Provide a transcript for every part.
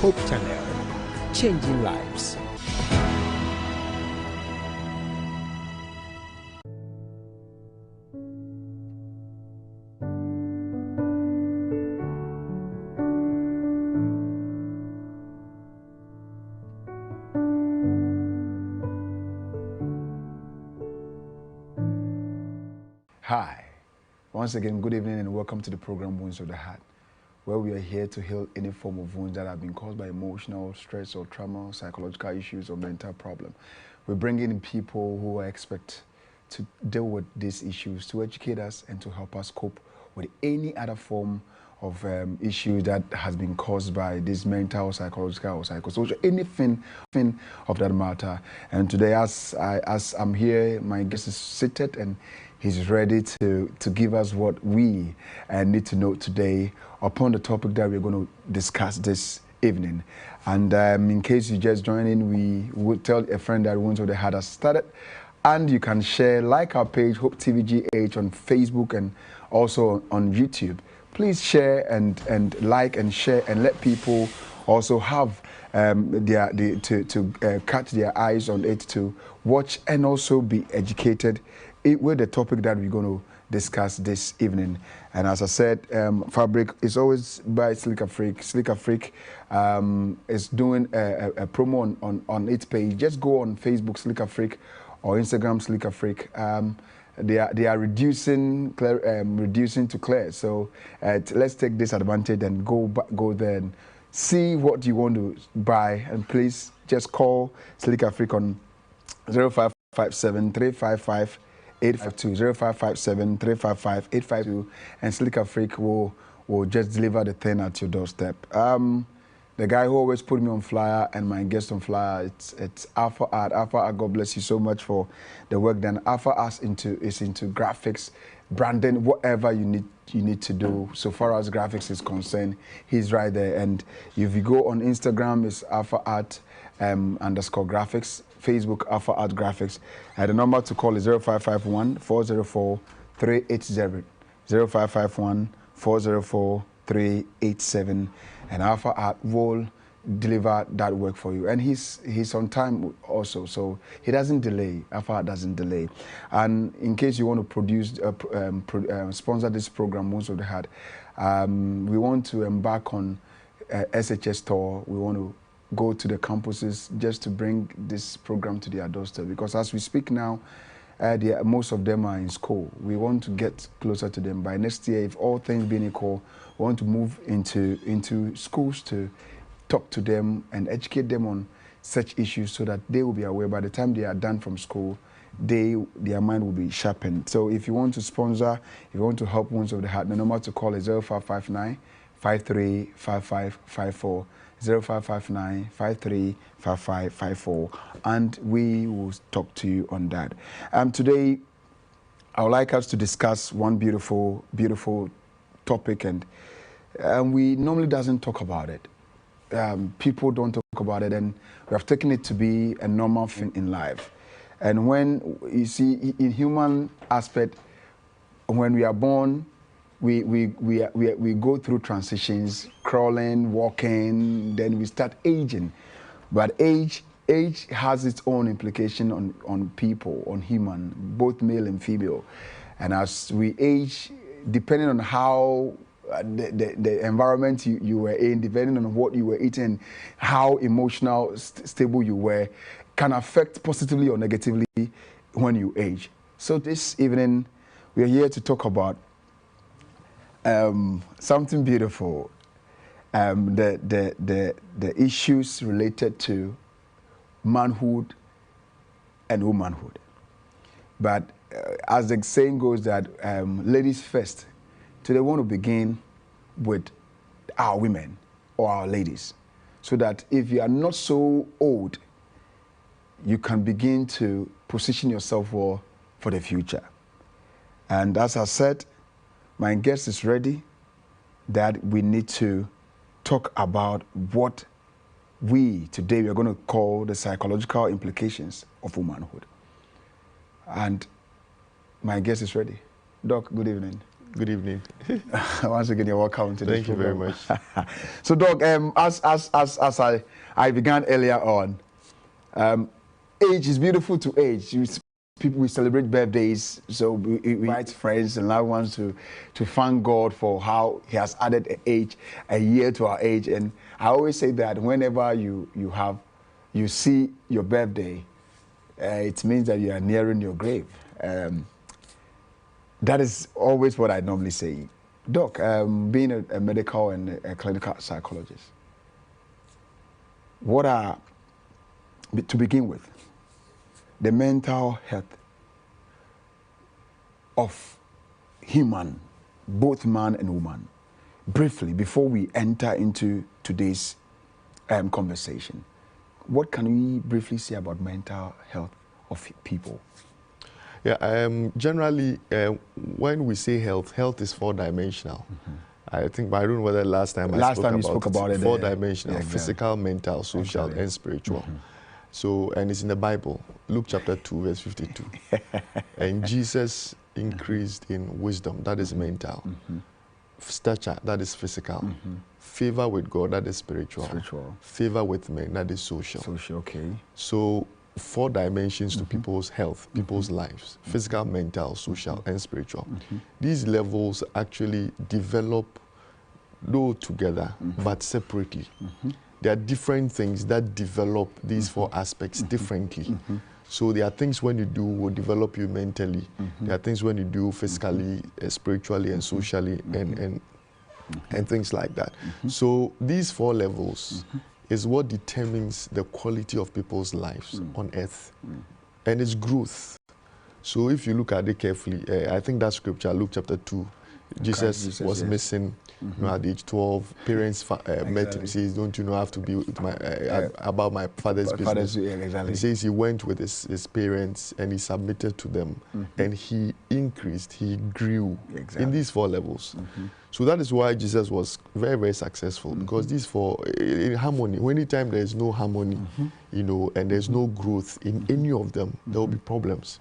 Hope Channel, changing lives. Hi, once again, good evening and welcome to the program Wounds of the Heart, where we are here to heal any form of wounds that have been caused by emotional stress or trauma, psychological issues or mental problem. We bring in people who are expert to deal with these issues, to educate us and to help us cope with any other form of issue that has been caused by this mental, psychological or psychosocial, anything of that matter. And today, as I'm here, my guest is seated and he's ready to give us what we need to know today upon the topic that we're going to discuss this evening. And in case you just joined in, we would tell a friend that Wounds of the Heart has started. And you can share, like our page, Hope TVGH on Facebook and also on YouTube. Please share and like and share and let people also have catch their eyes on it to watch and also be educated with the topic that we're going to discuss this evening. And as I said, fabric is always by Slick Afrique. Slick Afrique is doing a promo on its page. Just go on Facebook, Slick Afrique, or Instagram, Slick Afrique. They are reducing to clear. So let's take this advantage and go there and see what you want to buy. And please just call Slick Afrique on 0557 355 852 0557 355 852, and Slick Afrique will just deliver the thing at your doorstep. The guy who always put me on flyer and my guest on flyer, it's Alpha Art. Alpha Art, God bless you so much for the work done. Alpha Art is into graphics, branding, whatever you need to do. So far as graphics is concerned, he's right there. And if you go on Instagram, it's Alpha Art _ graphics. Facebook, Alpha Art Graphics. The number to call is 0551 404 380. 0551 404 387. And Alpha Art will deliver that work for you. And he's on time also, so he doesn't delay. Alpha Art doesn't delay. And in case you want to sponsor this program, Wounds of the Heart, we want to embark on SHS tour. We want to go to the campuses just to bring this program to their doorstep, because as we speak now, most of them are in school. We want to get closer to them. By next year, if all things being equal, we want to move into schools to talk to them and educate them on such issues so that they will be aware by the time they are done from school, their mind will be sharpened. So if you want to sponsor, if you want to help Wounds of the Heart, the number to call is 0559 535554. 0559 535554, and we will talk to you on that. Today, I would like us to discuss one beautiful topic, and we normally doesn't talk about it. People don't talk about it, and we have taken it to be a normal thing in life. And when you see in human aspect, when we are born, we go through transitions, crawling, walking, then we start aging. But age has its own implication on people, on human, both male and female. And as we age, depending on how the environment you were in, depending on what you were eating, how emotional stable you were, can affect positively or negatively when you age. So this evening, we are here to talk about something beautiful, the issues related to manhood and womanhood. But as the saying goes that ladies first, today we want to begin with our women or our ladies, so that if you are not so old, you can begin to position yourself well for the future. And as I said, my guest is ready, that we need to talk about what today we are going to call the psychological implications of womanhood. And my guest is ready. Doc, good evening. Good evening. Once again, you're welcome to this program. Thank you very much. So, Doc, as I began earlier on, age is beautiful to age. We celebrate birthdays, so we invite friends and loved ones to thank God for how He has added a year to our age. And I always say that whenever you see your birthday, it means that you are nearing your grave. That is always what I normally say. Doc, being a medical and a clinical psychologist, what are, to begin with, the mental health of human, both man and woman, briefly, before we enter into today's conversation? What can we briefly say about mental health of people? Yeah, generally, when we say health, health is four-dimensional. I think, but I don't know whether last time I spoke about it. Four-dimensional, exactly. Physical, mental, social, exactly. And spiritual. So, and it's in the Bible, Luke chapter 2, verse 52. And Jesus increased in wisdom, that is mental. Stature, that is physical. Favor with God, that is spiritual. Favor with men, that is social. Okay. So, four dimensions to people's health, people's lives: physical, mental, social, and spiritual. These levels actually develop, though together, but separately. There are different things that develop these four aspects differently. So there are things when you do will develop you mentally. There are things when you do physically, spiritually, and socially, and things like that. So these four levels is what determines the quality of people's lives on earth, and its growth. So if you look at it carefully, I think that scripture, Luke chapter 2, Jesus was missing, you know, at age 12. Parents met him, says, "Don't you know I have to be with my about my father's business?" He says he went with his parents and he submitted to them, and he increased, he grew in these four levels. So that is why Jesus was very, very successful, because these four, in harmony, anytime there is no harmony, you know, and there's no growth in any of them, there will be problems.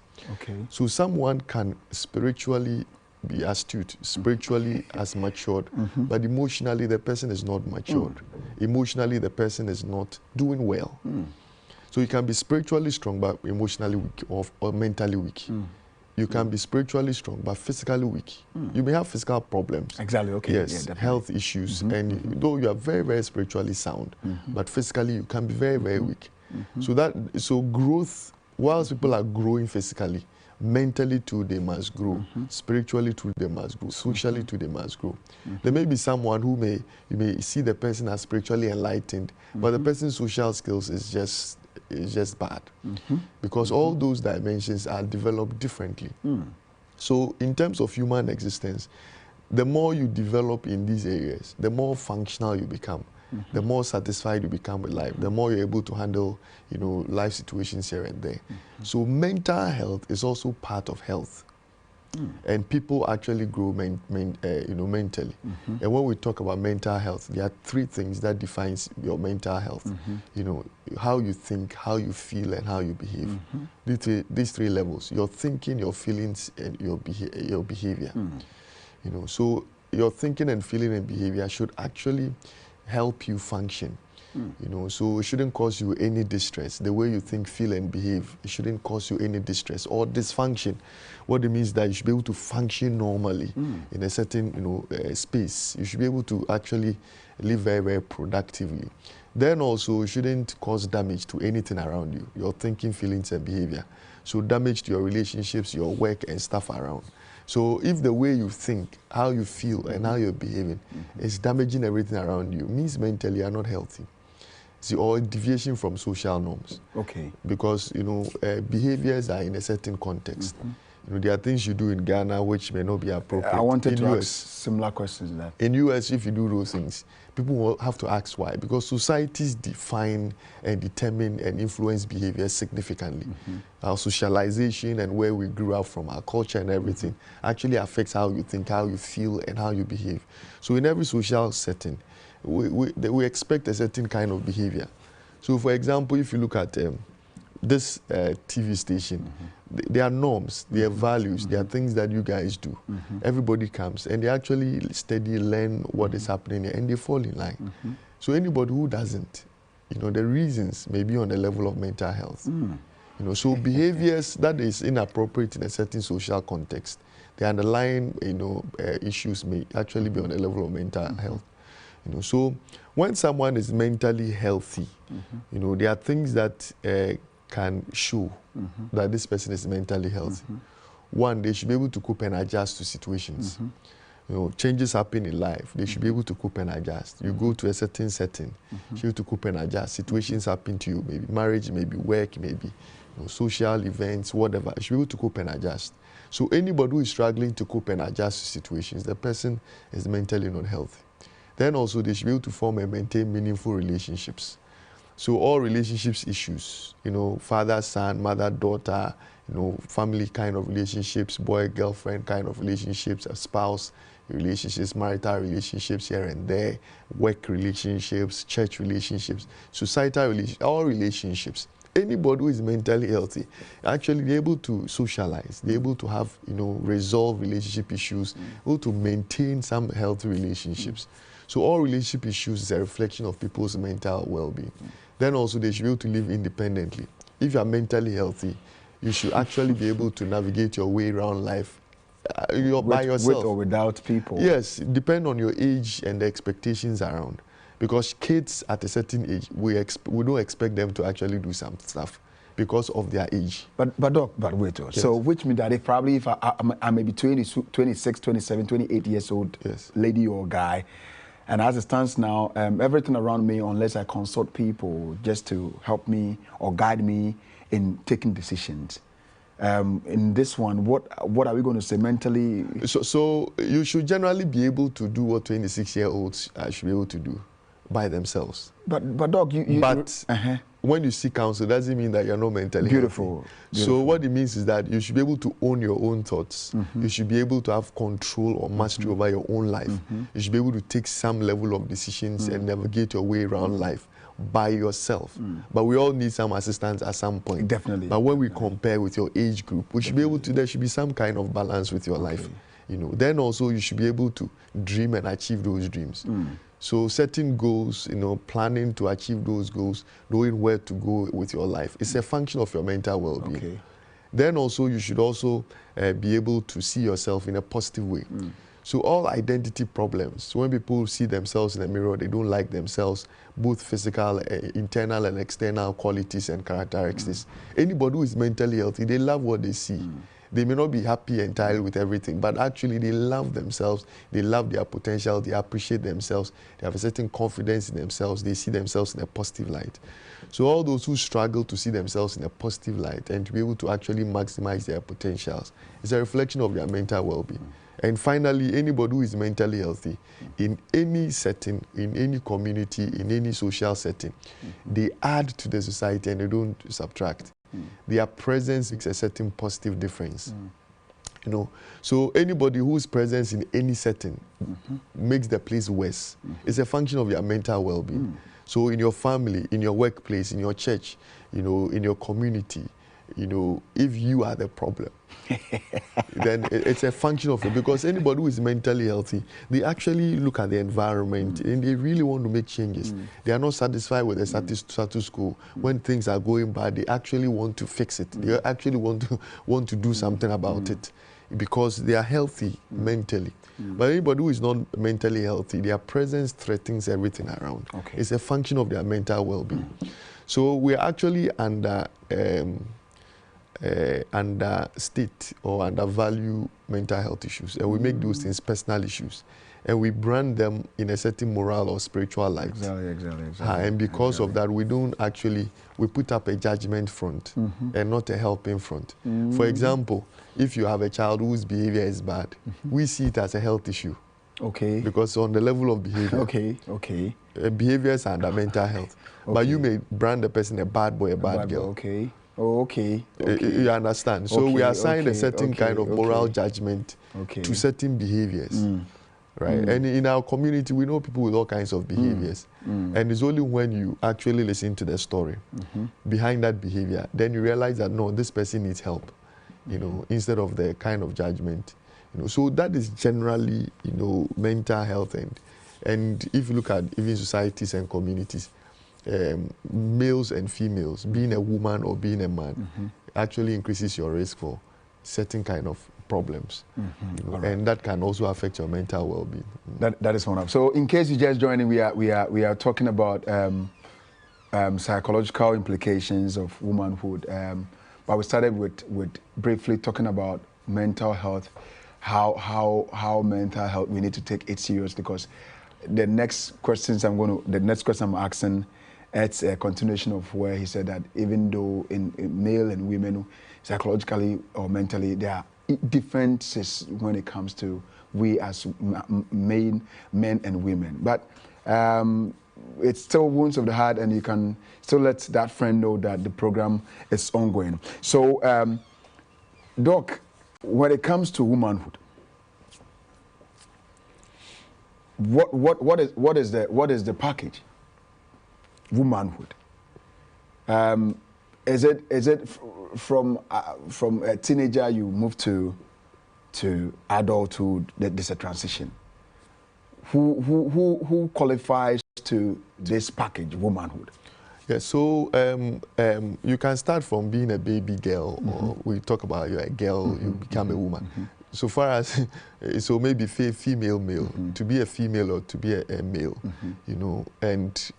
So someone can spiritually be astute, spiritually as matured, but emotionally the person is not matured. Emotionally the person is not doing well. So you can be spiritually strong but emotionally weak, or mentally weak. You can be spiritually strong but physically weak. You may have physical problems. Yes, health issues, and though you are very, very spiritually sound, but physically you can be very, very weak. So growth, whilst people are growing physically, mentally too they must grow, spiritually too they must grow, socially too they must grow. There may be someone who you may see the person as spiritually enlightened, but the person's social skills is just bad, because all those dimensions are developed differently. So in terms of human existence, the more you develop in these areas, the more functional you become. The more satisfied you become with life, the more you're able to handle, you know, life situations here and there. So mental health is also part of health, and people actually grow, you know, mentally. And when we talk about mental health, there are three things that defines your mental health. You know, how you think, how you feel, and how you behave. These three levels: your thinking, your feelings, and your behavior. You know, so your thinking and feeling and behavior should actually help you function. You know, so it shouldn't cause you any distress. The way you think, feel, and behave, it shouldn't cause you any distress or dysfunction. What it means is that you should be able to function normally in a certain, you know, space. You should be able to actually live very, very productively. Then also, it shouldn't cause damage to anything around you, your thinking, feelings, and behavior. So damage to your relationships, your work, and stuff around. So if the way you think, how you feel, and how you're behaving is damaging everything around you, means mentally you are not healthy. See, or deviation from social norms. Because, you know, behaviors are in a certain context. You know, there are things you do in Ghana which may not be appropriate. I wanted to ask similar questions there. In US, if you do those things, people will have to ask why. Because societies define and determine and influence behavior significantly. Our socialization and where we grew up from, our culture and everything, actually affects how you think, how you feel, and how you behave. So in every social setting, we expect a certain kind of behavior. So for example, if you look at this TV station, there are norms, there are values, there are things that you guys do. Everybody comes and they actually study, learn what is happening and they fall in line. So anybody who doesn't, you know, the reasons may be on the level of mental health. You know, so behaviors that is inappropriate in a certain social context, the underlying, you know, issues may actually be on the level of mental health. You know, so when someone is mentally healthy, you know, there are things that can show that this person is mentally healthy. One, they should be able to cope and adjust to situations. You know, changes happen in life. They should be able to cope and adjust. You go to a certain setting, you should be able to cope and adjust. Situations happen to you, maybe marriage, maybe work, maybe, you know, social events, whatever. You should be able to cope and adjust. So anybody who is struggling to cope and adjust to situations, the person is mentally not healthy. Then also they should be able to form and maintain meaningful relationships. So all relationships issues, you know, father, son, mother, daughter, you know, family kind of relationships, boy, girlfriend kind of relationships, a spouse relationships, marital relationships here and there, work relationships, church relationships, societal relationships, all relationships. Anybody who is mentally healthy, actually they're able to socialize, they're able to have, you know, resolve relationship issues, able to maintain some healthy relationships. So all relationship issues is a reflection of people's mental well-being. Then also they should be able to live independently. If you are mentally healthy, you should actually be able to navigate your way around life by yourself. With or without people. Yes, depend on your age and the expectations around. Because kids at a certain age, we don't expect them to actually do some stuff because of their age. But Doc, wait. Yes. So which means that if I may be 20, 26, 27, 28 years old, yes, lady or guy, and as it stands now, everything around me, unless I consult people just to help me or guide me in taking decisions. In this one, what are we going to say mentally? So you should generally be able to do what 26-year-olds should be able to do by themselves. But Doc, when you seek counsel, doesn't mean that you're not mentally beautiful. So what it means is that you should be able to own your own thoughts. You should be able to have control or mastery over your own life. You should be able to take some level of decisions and navigate your way around life by yourself. But we all need some assistance at some point. Definitely. But when we compare with your age group, we should be able to, there should be some kind of balance with your life. You know, then also you should be able to dream and achieve those dreams. So setting goals, you know, planning to achieve those goals, knowing where to go with your life, it's a function of your mental well-being. Then also you should also be able to see yourself in a positive way. So all identity problems, when people see themselves in the mirror, they don't like themselves, both physical, internal and external qualities and characteristics. Anybody who is mentally healthy, they love what they see. They may not be happy entirely with everything, but actually they love themselves, they love their potential, they appreciate themselves, they have a certain confidence in themselves, they see themselves in a positive light. So all those who struggle to see themselves in a positive light and to be able to actually maximize their potentials is a reflection of their mental well-being. And finally, anybody who is mentally healthy, in any setting, in any community, in any social setting, they add to the society and they don't subtract. Their presence makes a certain positive difference. You know, so anybody whose presence in any setting makes the place worse, it's a function of your mental well-being. So in your family, in your workplace, in your church, you know, in your community, you know, if you are the problem, then it's a function of it. Because anybody who is mentally healthy, they actually look at the environment and they really want to make changes. They are not satisfied with the status quo. When things are going bad, they actually want to fix it. They actually want to do something about it because they are healthy mentally. But anybody who is not mentally healthy, their presence threatens everything around. It's a function of their mental well-being. So we're actually under state or undervalue mental health issues, and we make those things personal issues, and we brand them in a certain moral or spiritual light. Exactly. And because of that, we don't actually, we put up a judgment front and not a helping front. For example, if you have a child whose behavior is bad, we see it as a health issue. Because on the level of behavior, behaviors are under mental health. But you may brand the person a bad boy, a bad girl. You understand? So we assign a certain kind of moral judgment to certain behaviors. Right? And in our community, we know people with all kinds of behaviors. And it's only when you actually listen to the story behind that behavior, then you realize that, no, this person needs help. you know, instead of the kind of judgment, you know. So that is generally, you know, mental health. And if you look at even societies and communities, males and females, being a woman or being a man, actually increases your risk for certain kind of problems, you know, right. And that can also affect your mental well-being. That is one of. So, in case you just joining, we are talking about psychological implications of womanhood. But we started with briefly talking about mental health, how mental health, we need to take it serious, because the next question I'm asking, it's a continuation of where he said that even though in male and women, psychologically or mentally, there are differences when it comes to we as men and women. But it's still wounds of the heart, and you can still let that friend know that the program is ongoing. So, Doc, when it comes to womanhood, what is the package? Womanhood. Is it from a teenager you move to adulthood? There's a transition. Who qualifies to this package, womanhood? Yeah, so you can start from being a baby girl, or we talk about you're a girl, you become a woman. So far as, so maybe female, male, to be a female or to be a male, you know, and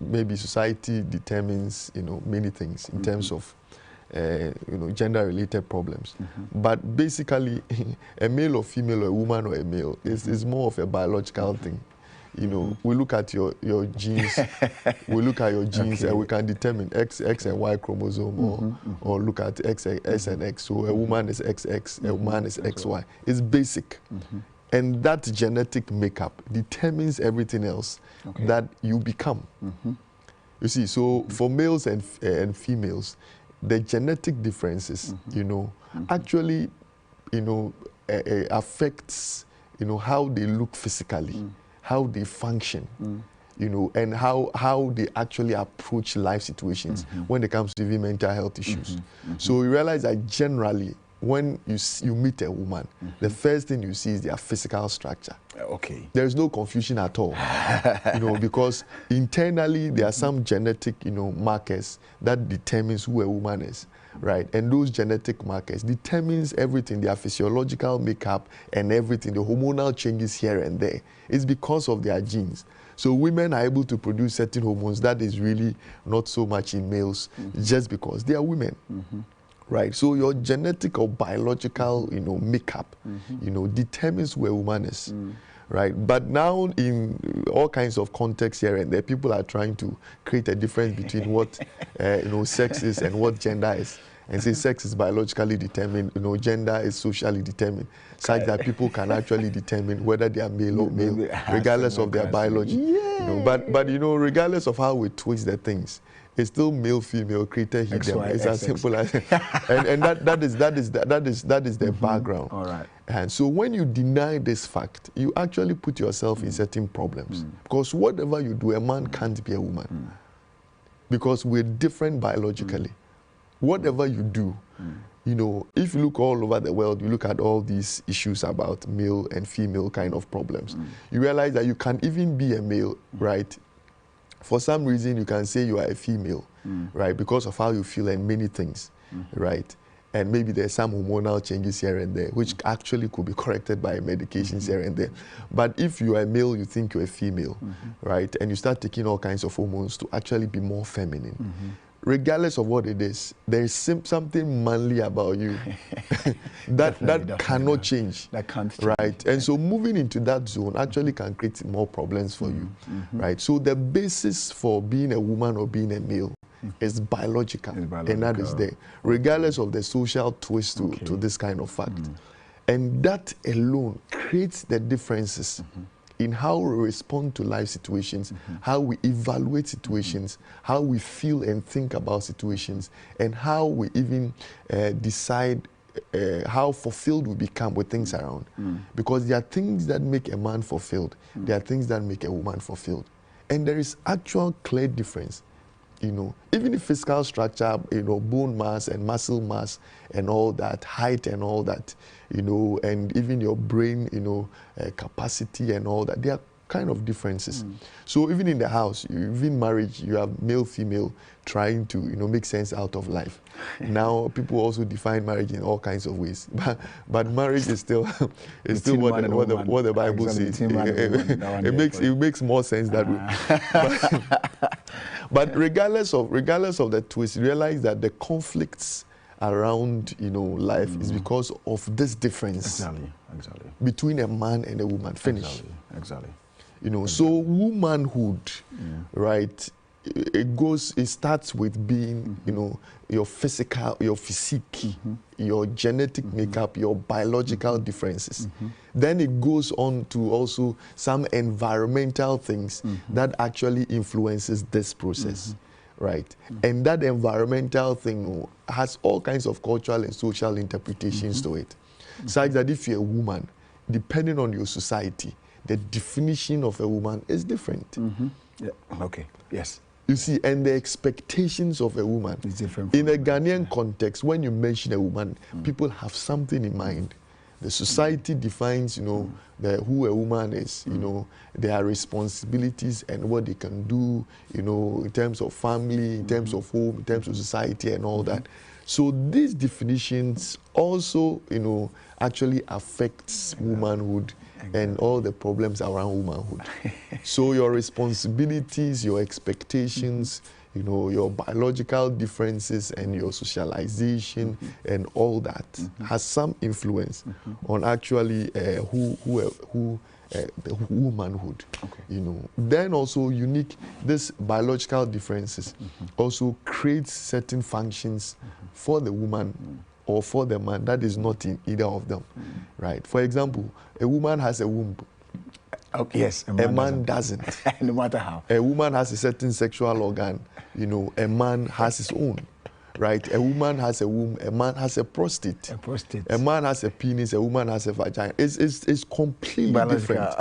maybe society determines, you know, many things in terms of, you know, gender-related problems. But basically, a male or female or a woman or a male is more of a biological thing. You know, we look at your genes, we look at your genes, and we can determine X and Y chromosome, or look at S and X. So a woman is XX, a man is XY. It's basic. And that genetic makeup determines everything else that you become. You see, so for males and females, the genetic differences, you know, actually, you know, affects, you know, how they look physically. How they function, you know, and how they actually approach life situations when it comes to even mental health issues. So we realize that generally, when you meet a woman, the first thing you see is their physical structure. Okay. There is no confusion at all, you know, because internally there are some genetic, you know, markers that determines who a woman is. Right, and those genetic markers determines everything, their physiological makeup and everything, the hormonal changes here and there. It's because of their genes. So women are able to produce certain hormones that is really not so much in males, just because they are women. Right, so your genetic or biological, you know, makeup, you know, determines who a woman is. Right, but now in all kinds of contexts here and there, people are trying to create a difference between what you know, sex is and what gender is, and say sex is biologically determined, you know, gender is socially determined, such that people can actually determine whether they are male or male, regardless of their biology. You know, but you know, regardless of how we twist the things, it's still male, female, created, hidden. It's as simple as, and that is the background. All right. And so when you deny this fact, you actually put yourself in certain problems. Because whatever you do, a man can't be a woman. Because we're different biologically. Whatever you do, you know, if you look all over the world, you look at all these issues about male and female kind of problems, you realize that you can even be a male, right? For some reason, you can say you are a female, right? Because of how you feel and many things, right? And maybe there's some hormonal changes here and there, which actually could be corrected by medications here and there. But if you are a male, you think you're a female, right? And you start taking all kinds of hormones to actually be more feminine. Regardless of what it is, there is something manly about you that cannot change. That can't change. Right? And so moving into that zone actually can create more problems for you. Right? So the basis for being a woman or being a male is biological, and that is there, regardless of the social twist to this kind of fact. And that alone creates the differences in how we respond to life situations, how we evaluate situations, how we feel and think about situations, and how we even decide how fulfilled we become with things around. Because there are things that make a man fulfilled, there are things that make a woman fulfilled. And there is actual clear difference you know, even the physical structure, you know, bone mass and muscle mass and all that, height and all that, you know, and even your brain, you know, capacity and all that, they are kind of differences. So even in the house, even marriage, you have male, female trying to, you know, make sense out of life. Now people also define marriage in all kinds of ways, but marriage is still what the Bible says. It makes more sense that way. But regardless of the twist, realize that the conflicts around, you know, life is because of this difference exactly between a man and a woman. Finish. Exactly. You know, so womanhood, right? It starts with being, you know, your physical, your physique, your genetic makeup, your biological differences. Then it goes on to also some environmental things that actually influences this process, right? And that environmental thing has all kinds of cultural and social interpretations to it. Such that if you're a woman, depending on your society, the definition of a woman is different. Yeah. Okay. Yes. You see, and the expectations of a woman is different. In a Ghanaian context, when you mention a woman, people have something in mind. The society defines, you know, who a woman is, you know, their responsibilities and what they can do, you know, in terms of family, in terms of home, in terms of society and all that. So these definitions also, you know, actually affects womanhood and all the problems around womanhood. So your responsibilities, your expectations, you know, your biological differences and your socialization and all that has some influence on actually womanhood. You know, then also this biological differences also creates certain functions for the woman or for the man that is not in either of them, right? For example, a woman has a womb. Yes, a man doesn't. No matter how. A woman has a certain sexual organ, you know, a man has his own, right? A woman has a womb, a man has a prostate. A prostate. A man has a penis, a woman has a vagina. It's completely different.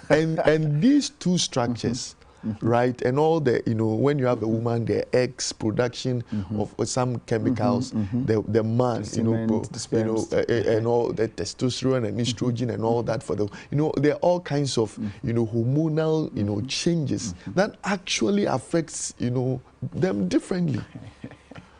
and these two structures, right, and all the, you know, when you have a woman, the eggs production of some chemicals, the man, you know, and all the testosterone and estrogen and all that for the, you know, there are all kinds of, you know, hormonal, you know, changes that actually affects, you know, them differently.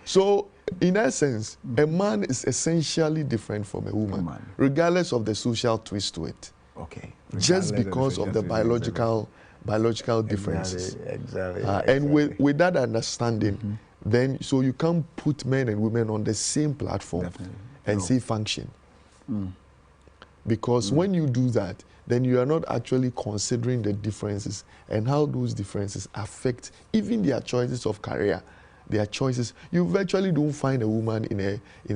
So in essence, a man is essentially different from a woman, regardless of the social twist to it. Okay. Just because of the biological differences. Exactly. And with that understanding, then so you can't put men and women on the same platform and say function. Because when you do that, then you are not actually considering the differences and how those differences affect even their choices of career. Their choices, you virtually don't find a woman in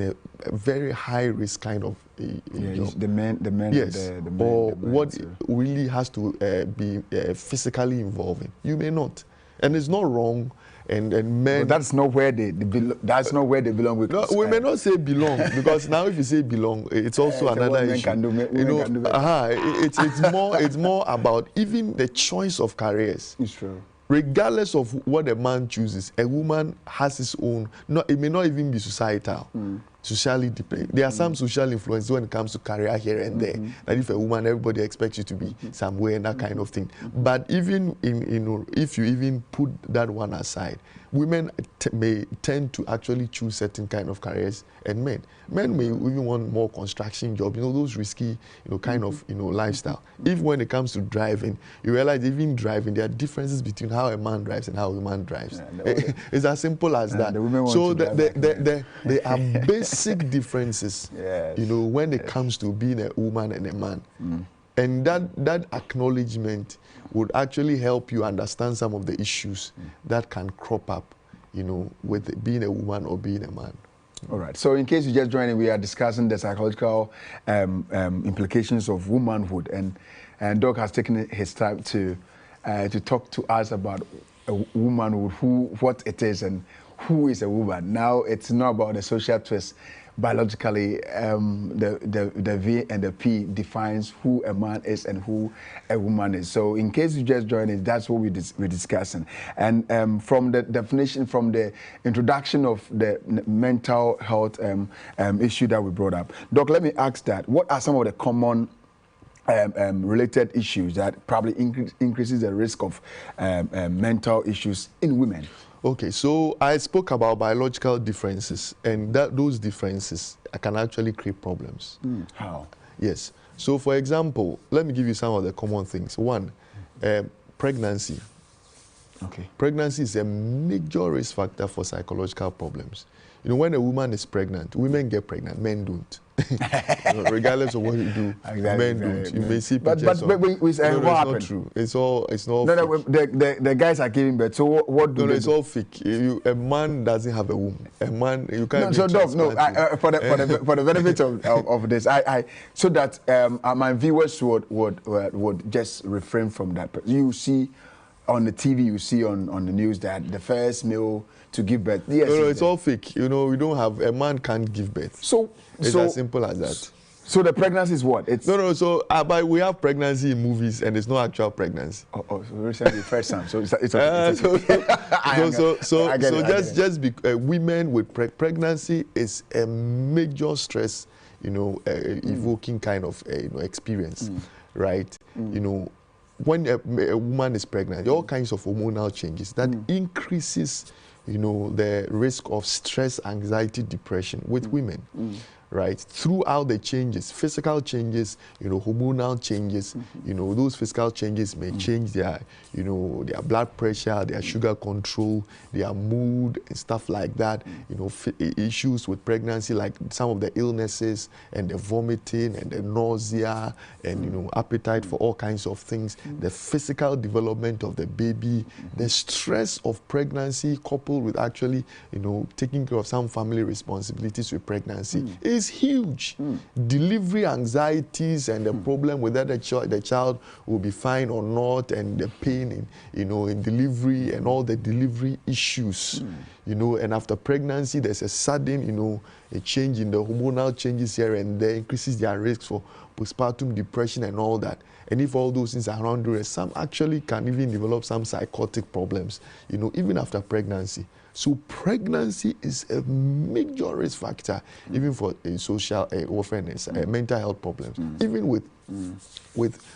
a very high risk kind of job. The men, yes, the or men, what really has to be physically involving. You may not, and it's not wrong. And men. But that's not where they belong. That's not where they belong. With no, we may not say belong because now if you say belong, it's also another issue. It's more about even the choice of careers. It's true. Regardless of what a man chooses, a woman has his own. No, it may not even be societal. Socially dependent. There are some social influences when it comes to career here and there. That if a woman, everybody expects you to be somewhere and that kind of thing. But even if you even put that one aside, women may tend to actually choose certain kind of careers, and men may even want more construction job, you know, those risky, kind of, lifestyle. If when it comes to driving, you realize even driving, there are differences between how a man drives and how a woman drives. It's as simple as that. So there are basic differences, when it comes to being a woman and a man. And that acknowledgement would actually help you understand some of the issues that can crop up, with being a woman or being a man. All right. So in case you just joined in, we are discussing the psychological implications of womanhood, and Doc has taken his time to talk to us about a womanhood, what it is and who is a woman. Now it's not about the social twist. Biologically, the V and the P defines who a man is and who a woman is. So in case you just joined it, that's what we're discussing. And from the definition, from the introduction of the mental health issue that we brought up, Doc, let me ask that. What are some of the common related issues that probably increases the risk of mental issues in women? Okay, so I spoke about biological differences, and those differences can actually create problems. How? Yes. So, for example, let me give you some of the common things. One, pregnancy. Okay. Pregnancy is a major risk factor for psychological problems. You know, when a woman is pregnant, women get pregnant, men don't. Regardless of what you do, men don't. You may see pictures. But what happened? Not true. It's all fake. The guys are giving birth. So what do they it's do? all fake. A man doesn't have a womb. A man, you can't. No, so Doc, for the benefit of this, so that my viewers would just refrain from that. You see on the TV, you see on the news that the first male to give birth. Yes, no, it's all fake. You know, we don't have a man can't give birth. So it's as simple as that. So the pregnancy is what? It's So but we have pregnancy in movies, and it's not actual pregnancy. So recently first time. So it's women with pregnancy is a major stress, evoking kind of experience, right? You know, when a woman is pregnant, all kinds of hormonal changes that increases, the risk of stress, anxiety, depression with women, right? Throughout the changes, physical changes, hormonal changes, those physical changes may change their, their blood pressure, their sugar control, their mood and stuff like that. Issues with pregnancy, like some of the illnesses and the vomiting and the nausea and, appetite for all kinds of things, the physical development of the baby, the stress of pregnancy coupled with actually, taking care of some family responsibilities with pregnancy is huge. Delivery anxieties and the problem whether the child will be fine or not, and the pain in delivery and all the delivery issues, and after pregnancy there's a sudden, a change in the hormonal changes here and there, increases their risk for postpartum depression and all that. And if all those things are around the some actually can even develop some psychotic problems, even after pregnancy. So pregnancy is a major risk factor, even for social awareness, mental health problems, even with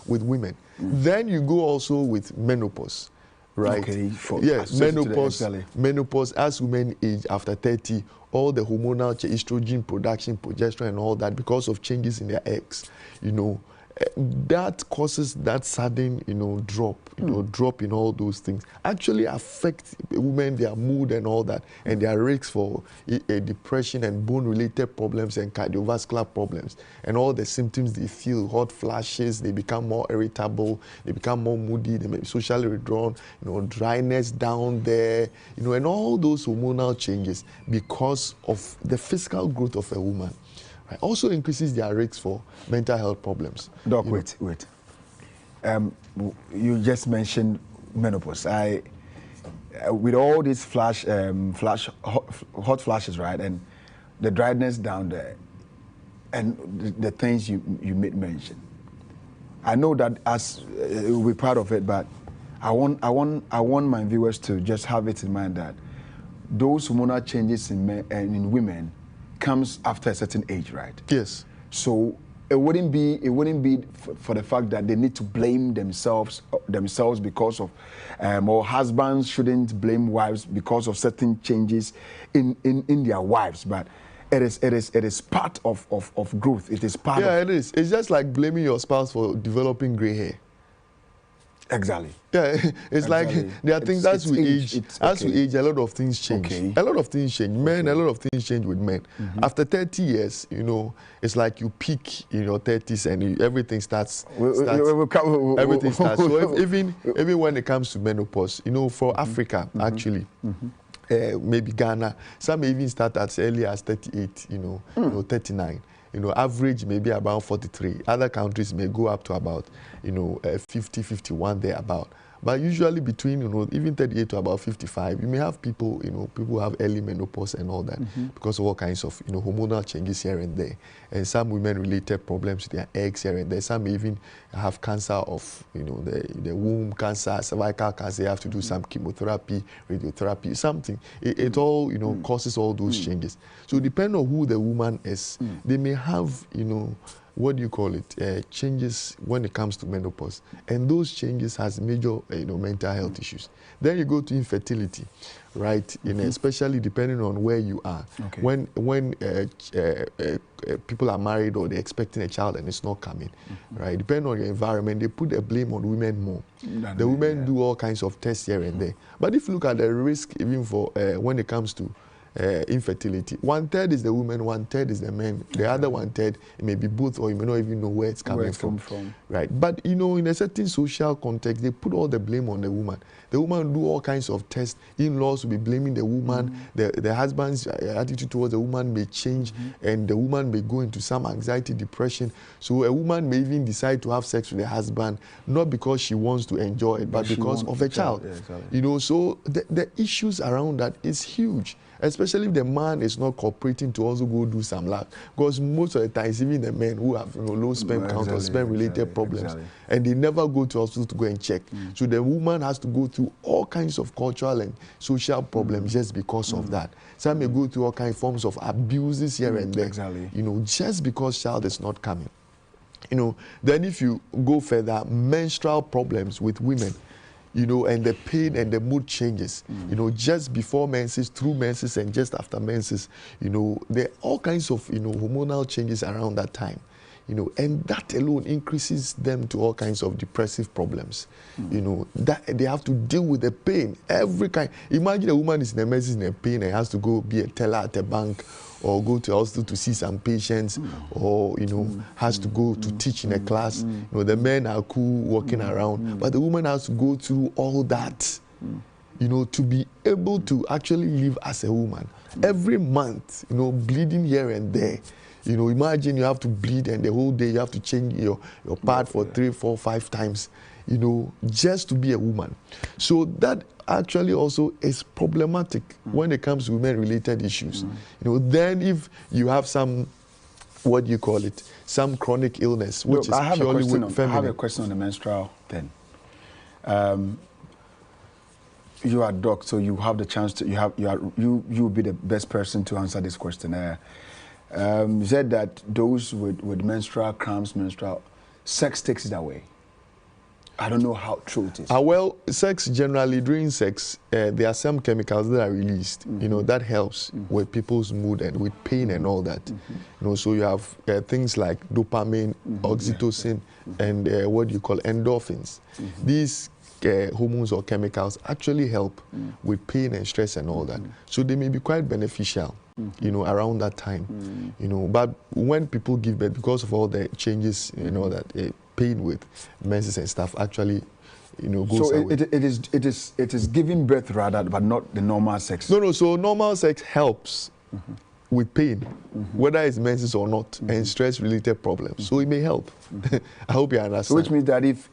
women. Then you go also with menopause, right? Okay. Yes, menopause. As women age after 30, all the hormonal estrogen production, progesterone, and all that, because of changes in their eggs, that causes that sudden, drop, drop in all those things. Actually affect women, their mood and all that, and their risks for depression and bone-related problems and cardiovascular problems, and all the symptoms they feel, hot flashes, they become more irritable, they become more moody, they may be socially withdrawn, dryness down there, and all those hormonal changes because of the physical growth of a woman. Right. Also increases their risks for mental health problems. Doc, wait. You just mentioned menopause. With all these hot flashes, right, and the dryness down there, and the things you made mention. I know that as we're part of it, but I want my viewers to just have it in mind that those hormonal changes in men and in women comes after a certain age, right? Yes. So it wouldn't be for the fact that they need to blame themselves because of, or husbands shouldn't blame wives because of certain changes in their wives, but it is part of growth. It is part. Yeah, it is. It's just like blaming your spouse for developing gray hair. Exactly. Yeah, it's like there are things as we age. As we age, a lot of things change. Okay. A lot of things change. Men, a lot of things change with men. After 30 years, it's like you peak in your 30s and everything starts. Everything starts. So even when it comes to menopause, for Africa, actually, maybe Ghana, some may even start as early as 38, 39. Average maybe about 43. Other countries may go up to about, 50, 51 there about. But usually between, even 38 to about 55, you may have people, people who have early menopause and all that because of all kinds of, hormonal changes here and there. And some women-related problems with their eggs here and there. Some may even have cancer of, the womb cancer, cervical cancer. They have to do some chemotherapy, radiotherapy, something. It all, causes all those changes. So depending on who the woman is, they may have, changes when it comes to menopause. And those changes has major, mental health issues. Then you go to infertility, right? Especially depending on where you are. Okay. When people are married or they're expecting a child and it's not coming, right? Depending on your environment, they put the blame on women more. The women do all kinds of tests here and there. But if you look at the risk, even for when it comes to infertility, 1/3 is the woman, 1/3 is the man. The other 1/3, it may be both, or you may not even know where it's coming from. Right? But in a certain social context, they put all the blame on the woman. The woman do all kinds of tests. In-laws will be blaming the woman. The husband's attitude towards the woman may change, and the woman may go into some anxiety, depression. So a woman may even decide to have sex with the husband, not because she wants to enjoy it, but because of a child. Yeah, exactly. So the issues around that is huge. Especially if the man is not cooperating to also go do some lab. Because most of the times, even the men who have low sperm count or sperm-related problems, and they never go to hospital to go and check. So the woman has to go through all kinds of cultural and social problems just because of that. Some may go through all kinds of forms of abuses here and there. Just because child is not coming. Then if you go further, menstrual problems with women. And the pain and the mood changes, just before menses, through menses, and just after menses, there are all kinds of, hormonal changes around that time, and that alone increases them to all kinds of depressive problems, that they have to deal with the pain, every kind. Imagine a woman is in a menses in a pain and has to go be a teller at a bank, or go to hospital to see some patients, or has to go to teach in a class. The men are cool walking around, but the woman has to go through all that, to be able to actually live as a woman. Every month, bleeding here and there. Imagine you have to bleed, and the whole day you have to change your pad for 3, 4, 5 times, just to be a woman. So that actually also is problematic when it comes to women-related issues. Then if you have some, some chronic illness, which is purely feminine. I have a question on the menstrual thing. You are a doctor, so you have the chance to, you will be the best person to answer this question. You said that those with menstrual cramps, sex takes it away. I don't know how true it is. Well, sex generally, during sex, there are some chemicals that are released, that helps with people's mood and with pain and all that. So you have things like dopamine, oxytocin, and endorphins. These hormones or chemicals actually help with pain and stress and all that. So they may be quite beneficial, around that time. But when people give birth, because of all the changes, that pain with menses and stuff actually, goes away. So it is giving birth rather, but not the normal sex. No. So normal sex helps with pain, whether it's menses or not, and stress-related problems. So it may help. I hope you understand. So which means that if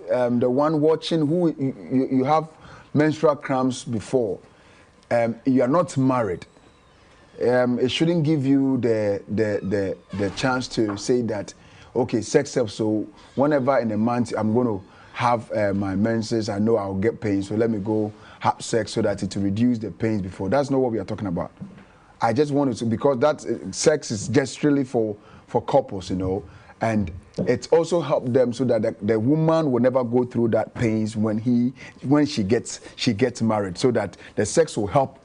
the one watching who you have menstrual cramps before, you are not married, it shouldn't give you the chance to say that, okay, sex helps, so whenever in a month I'm going to have my menses, I know I'll get pain, so let me go have sex so that it will reduce the pains before. That's not what we are talking about. I just wanted to, because that sex is just really for couples, and it's also helped them so that the woman will never go through that pains when she gets married, so that the sex will help.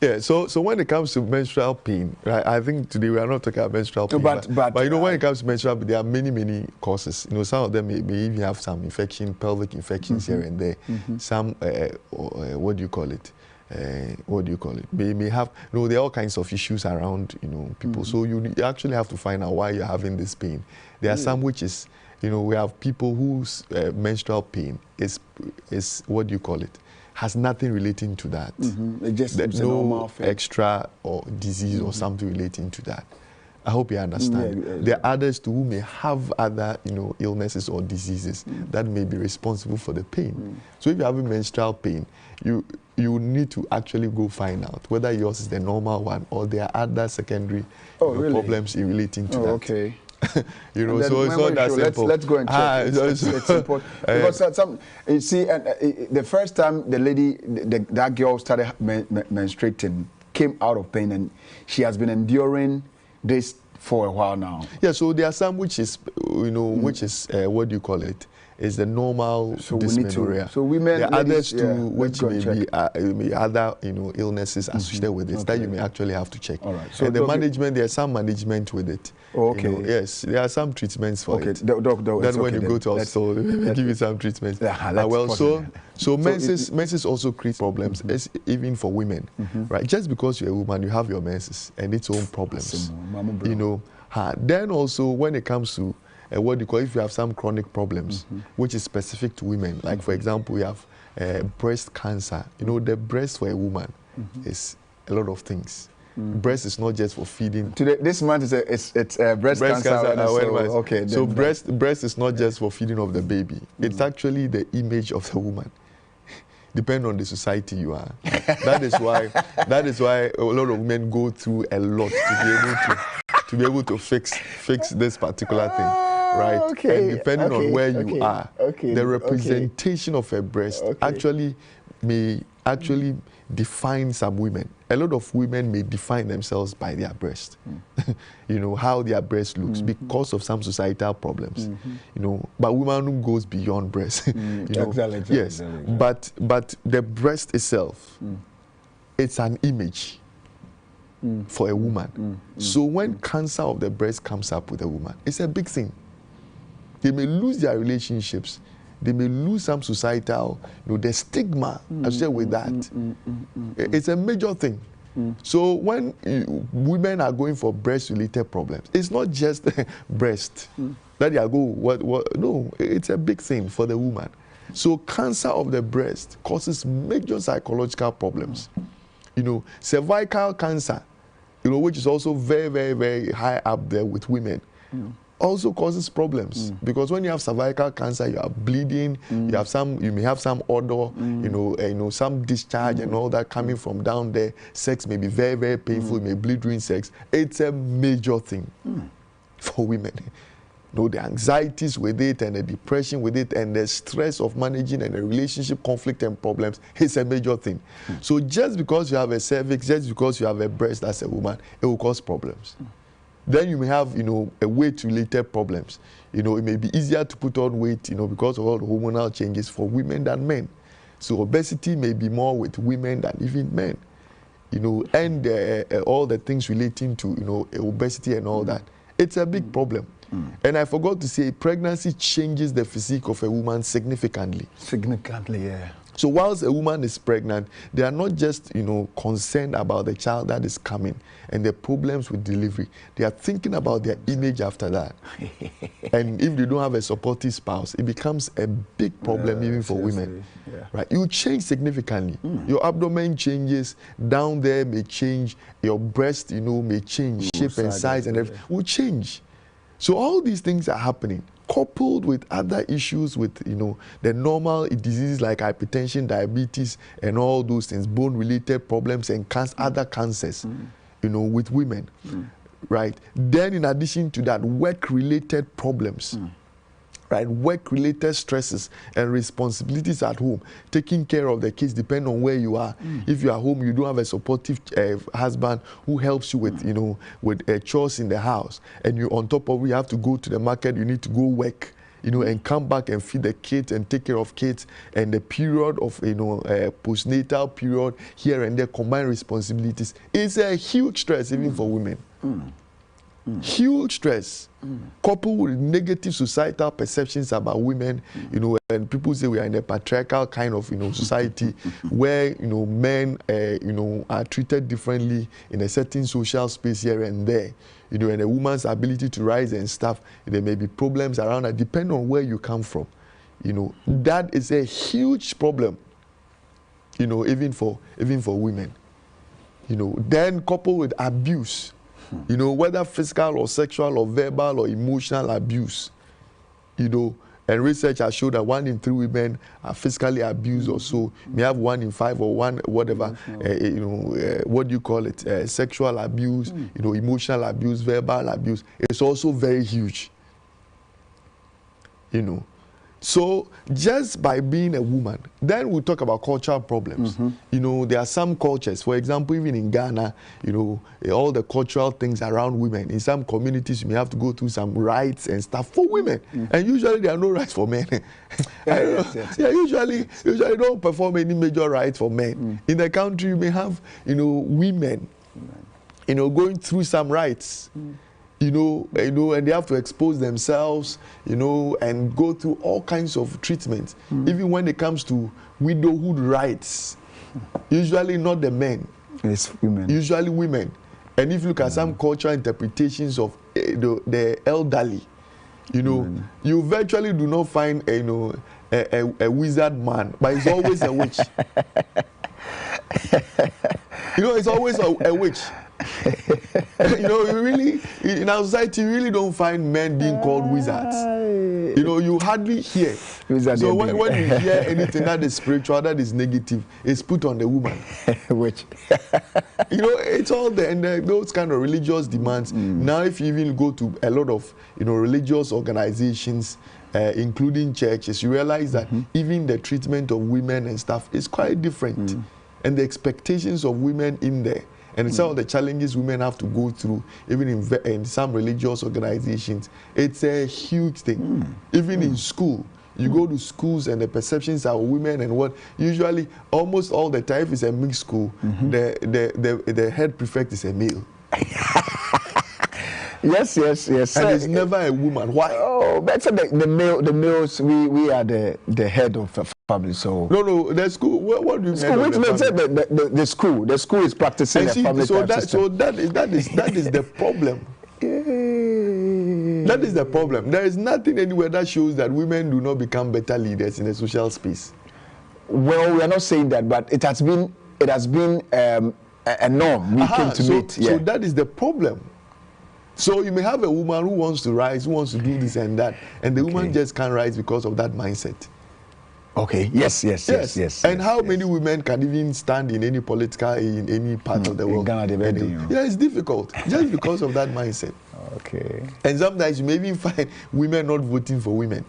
Yeah, so when it comes to menstrual pain, right, I think today we are not talking about menstrual pain, but when it comes to menstrual pain, there are many causes. Some of them may even have some infection, pelvic infections here and there. Some, they may have, there are all kinds of issues around, people. So you actually have to find out why you're having this pain. There are some which is, we have people whose menstrual pain is has nothing relating to that. It's just no extra or disease or something relating to that. I hope you understand. Yeah. There are others too who may have other, illnesses or diseases that may be responsible for the pain. So if you're having menstrual pain, you need to actually go find out whether yours is the normal one or there are other secondary really? problems in relating to that. Okay. So it's not that simple. Let's go and check. It's important because you see, the first time the lady, that girl started menstruating, came out of pain, and she has been enduring this for a while now. Yeah. So there are some which is, which is what do you call it? Is the normal dysmenorrhea. So women, there are ladies, others too, which may be other illnesses associated with it that you may actually have to check. All right. So and the management, there's some management with it. Okay. Yes, there are some treatments for it. Doc, then when you go to hospital, they give you some treatments. So menses also create problems, even for women, right? Just because you're a woman, you have your menses and its own problems. Then also when it comes to what you call, if you have some chronic problems, which is specific to women, like for example, you have breast cancer. The breast for a woman is a lot of things. Breast is not just for feeding. Today, this month it's breast cancer awareness. Okay. So breast is not just for feeding of the baby. It's actually the image of the woman. Depending on the society you are. That is why a lot of women go through a lot to be able to fix this particular thing. Right, and depending on where you are, the representation of a breast may actually define some women. A lot of women may define themselves by their breast, how their breast looks because of some societal problems, but woman goes beyond breast, yes, but the breast itself, it's an image for a woman. So when cancer of the breast comes up with a woman, it's a big thing. They may lose their relationships. They may lose some societal, the stigma associated with that. It's a major thing. So when women are going for breast-related problems, it's not just breast that they are going. No, it's a big thing for the woman. So cancer of the breast causes major psychological problems. Cervical cancer, which is also very, very, very high up there with women. Also causes problems because when you have cervical cancer, you are bleeding. You may have some odor, some discharge and all that coming from down there. Sex may be very, very painful. You may bleed during sex. It's a major thing for women. The anxieties with it and the depression with it and the stress of managing and the relationship conflict and problems, it's a major thing. So just because you have a cervix, just because you have a breast as a woman, it will cause problems. Then you may have, a weight-related problems. It may be easier to put on weight, because of all the hormonal changes for women than men. So obesity may be more with women than even men. And all the things relating to, obesity and all that. It's a big problem. And I forgot to say, pregnancy changes the physique of a woman significantly. Significantly, yeah. So whilst a woman is pregnant, they are not just, concerned about the child that is coming and the problems with delivery. They are thinking about their image after that. And if they don't have a supportive spouse, it becomes a big problem even for women. Yeah. Right? You change significantly. Your abdomen changes, down there may change, your breast, may change, shape and size and everything will change. So all these things are happening, coupled with other issues with, the normal diseases like hypertension, diabetes, and all those things, bone-related problems and other cancers, with women, right? Then in addition to that, work-related problems, right? Work-related stresses and responsibilities at home, taking care of the kids, depending on where you are. If you are home, you don't have a supportive husband who helps you with, with chores in the house, and you on top of it, you have to go to the market, you need to go work, and come back and feed the kids and take care of kids, and the period of, postnatal period here and there, combined responsibilities, is a huge stress even for women. Huge stress, coupled with negative societal perceptions about women, and people say we are in a patriarchal kind of, society where, men, are treated differently in a certain social space here and there, and a woman's ability to rise and stuff, there may be problems around that, depending on where you come from. That is a huge problem, even for women. Then coupled with abuse. You know, whether physical or sexual or verbal or emotional abuse, you know, and research has shown that 1 in 3 women are physically abused or so. May have 1 in 5 or one whatever, you know, what do you call it? Sexual abuse, you know, emotional abuse, verbal abuse. It's also very huge. You know. So just by being a woman, then we talk about cultural problems. You know, there are some cultures, for example, even in Ghana, you know, all the cultural things around women. In some communities, you may have to go through some rights and stuff for women. And usually there are no rights for men. Usually don't perform any major rights for men. In the country, you may have, you know, women, you know, going through some rights. You know, and they have to expose themselves, you know, and go through all kinds of treatments. Even when it comes to widowhood rights, usually not the men. It's women. Usually women. And if you look at some cultural interpretations of the elderly, you know, you virtually do not find, you know, a wizard man, but it's always a witch. You know, it's always a witch. You know, you really, in our society, you really don't find men being called wizards. You know, you hardly hear. So when you hear anything that is spiritual, that is negative, it's put on the woman. Which? You know, it's all there, and those kind of religious demands. Now, if you even go to a lot of, you know, religious organizations, including churches, you realize that even the treatment of women and stuff is quite different. And the expectations of women in there, and some of the challenges women have to go through, even in some religious organizations, it's a huge thing. Even in school, you go to schools and the perceptions of women and what, usually, almost all the time, if it's a mixed school, the head prefect is a male. Yes. And it's never a woman. Why? Oh, that's the males. We are the head of a family. So no, the school. What do you mean? The school. The school is practicing a family system. So that is the problem. That is the problem. There is nothing anywhere that shows that women do not become better leaders in the social space. Well, we are not saying that, but it has been a norm we came to meet. So that is the problem. So you may have a woman who wants to rise, who wants to do this and that, and the woman just can't rise because of that mindset. Okay. Yes. And how many women can even stand in any in any part of the world? Yeah, it's difficult just because of that mindset. Okay. And sometimes you may even find women not voting for women.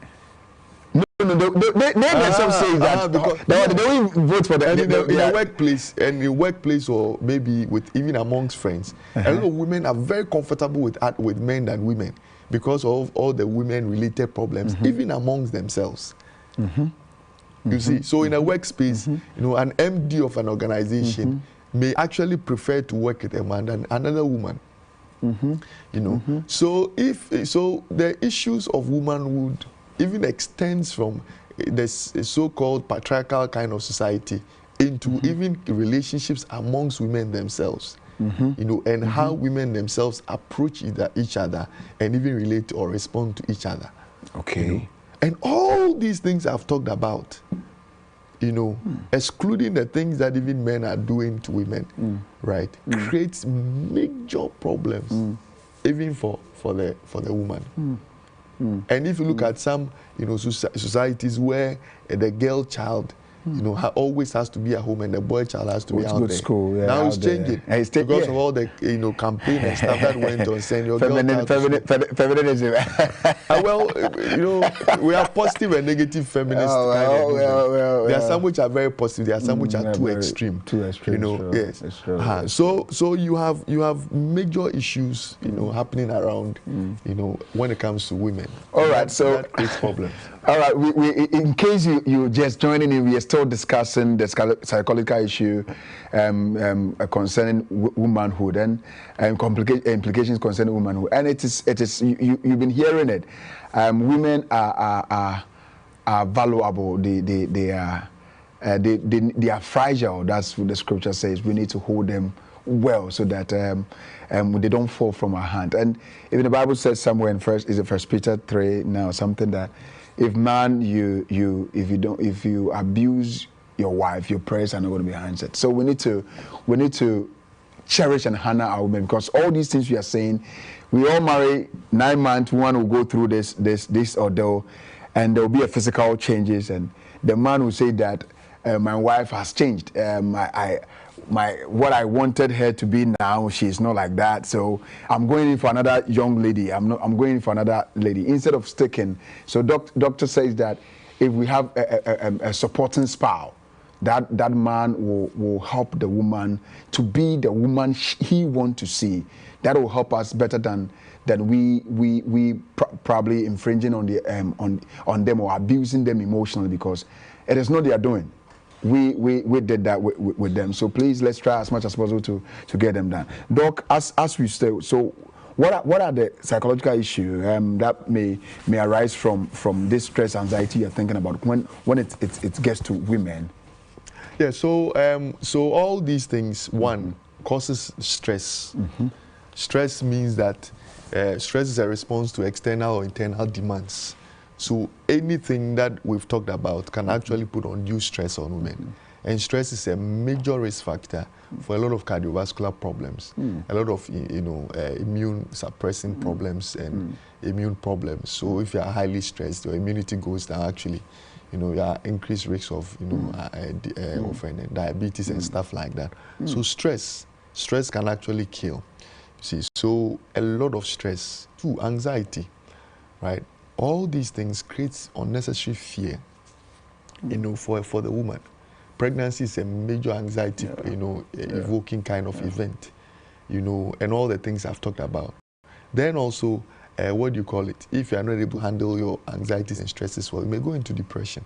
They themselves say that because they don't vote for in the workplace, or maybe even amongst friends. A lot of women are very comfortable with men than women because of all the women-related problems, even amongst themselves. You see, so in a workspace, you know, an MD of an organization may actually prefer to work with a man than another woman. You know, so the issues of womanhood even extends from this so-called patriarchal kind of society into even relationships amongst women themselves. You know, and how women themselves approach each other and even relate or respond to each other. Okay. You know? And all these things I've talked about, you know, excluding the things that even men are doing to women, right, creates major problems, even for the woman. And if you look at some, you know, societies where the girl child, you know, always has to be at home and the boy child has to be out there. School, now it's changing because of all the, you know, campaign and stuff that went on saying your feminism. Well, you know, we are positive and negative feminists. There are some which are very positive. There are some which are too extreme. You know, yes. So you have major issues, you know, happening around, you know, when it comes to women. All right, so that creates problems. All right, we in case you just joining in, we are still discussing the psychological issue concerning womanhood and implications concerning womanhood, and it is you've been hearing it. Women are valuable. They are fragile. That's what the scripture says. We need to hold them well so that they don't fall from our hand. And even the Bible says somewhere in First Peter 3 now something that if you abuse your wife, your prayers are not going to be answered. So we need to cherish and honor our women, because all these things we are saying, we all marry 9 months, one will go through this ordeal, and there will be a physical changes, and the man will say that my wife has changed. What I wanted her to be now, she's not like that. So I'm going in for another young lady. I'm going in for another lady instead of sticking. So doctor says that if we have a supporting spouse, that man will help the woman to be the woman he wants to see. That will help us better than we probably infringing on the on them or abusing them emotionally, because it is not their doing. We did that with them. So please, let's try as much as possible to get them done. Doc, as we say, so what are the psychological issues that may arise from this stress, anxiety you're thinking about when it gets to women? Yeah. So all these things, one, causes stress. Stress means that stress is a response to external or internal demands. So anything that we've talked about can actually put undue stress on women. And stress is a major risk factor for a lot of cardiovascular problems, a lot of immune suppressing problems and immune problems. So if you are highly stressed, your immunity goes down. Actually, you are increased risk of diabetes and stuff like that. So stress can actually kill. See, so a lot of stress, too, anxiety, right? All these things create unnecessary fear, for the woman. Pregnancy is a major anxiety, evoking kind of event, and all the things I've talked about. Then also, what do you call it? If you are not able to handle your anxieties and stresses well, you may go into depression,